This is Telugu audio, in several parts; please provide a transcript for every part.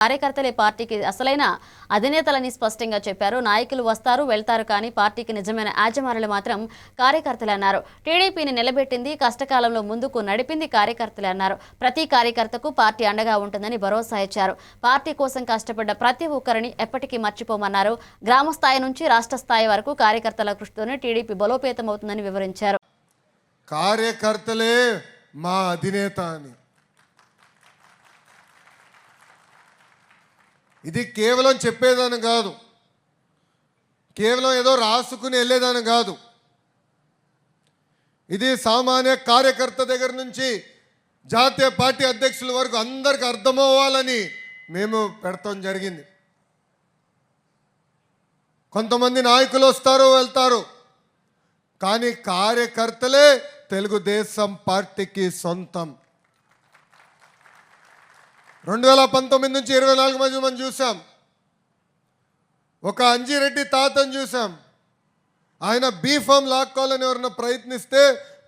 కార్యకర్తలే పార్టీకి అసలైన అధినేతలని స్పష్టంగా చెప్పారు. నాయకులు వస్తారు వెళ్తారు కానీ పార్టీకి నిజమైన యాజమానులు మాత్రం కార్యకర్తలే అన్నారు. టీడీపీని నిలబెట్టింది, కష్టకాలంలో ముందుకు నడిపింది కార్యకర్తలే అన్నారు. ప్రతి కార్యకర్తకు పార్టీ అండగా ఉంటుందని భరోసా ఇచ్చారు. పార్టీ కోసం కష్టపడ్డ ప్రతి ఒక్కరిని ఎప్పటికీ మర్చిపోమన్నారు. గ్రామ స్థాయి నుంచి రాష్ట్ర స్థాయి వరకు కార్యకర్తల కృషితోనే టీడీపీ బలోపేతమవుతుందని వివరించారు. కార్యకర్తలే మా అధినేత అని. ఇది కేవలం చెప్పేదాని కాదు, కేవలం ఏదో రాసుకుని వెళ్ళేదాని కాదు. ఇది సామాన్య కార్యకర్త దగ్గర నుంచి జాతీయ పార్టీ అధ్యక్షుల వరకు అందరికి అర్థమవ్వాలని మేము పెడతాం జరిగింది. కొంతమంది నాయకులు వస్తారు వెళ్తారు, కానీ కార్యకర్తలే తెలుగుదేశం పార్టీకి సొంతం. 2019 నుంచి 24 మధ్య మనం చూసాం. ఒక అంజిరెడ్డి తాతను చూసాం. ఆయన బీఫామ్ లాక్కోవాలని ఎవరన్నా ప్రయత్నిస్తే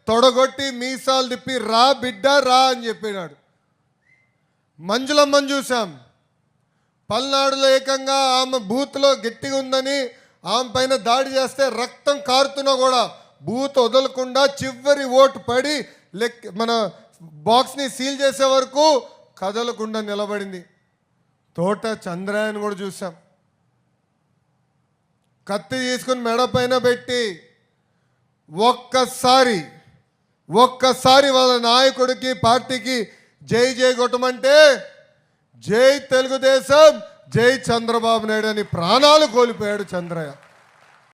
తొడగొట్టి మీసాలు తిప్పి రా బిడ్డ రా అని చెప్పినాడు. మంజులమ్మని చూసాం. పల్నాడులో ఏకంగా ఆమె బూత్లో గట్టిగా ఉందని ఆమె పైన దాడి చేస్తే రక్తం కారుతున్నా కూడా బూత్ వదలకుండా చివరి ఓటు పడి మన బాక్స్ని సీల్ చేసే వరకు కదలకుండా నిలబడింది. తోట చంద్రయ్యను కూడా చూసాం. కత్తి తీసుకుని మెడ పైన పెట్టి ఒక్కసారి వాళ్ళ నాయకుడికి పార్టీకి జై జై కొట్టమంటే జై తెలుగుదేశం, జై చంద్రబాబు నాయుడు అని ప్రాణాలు కోల్పోయాడు చంద్రయ్య.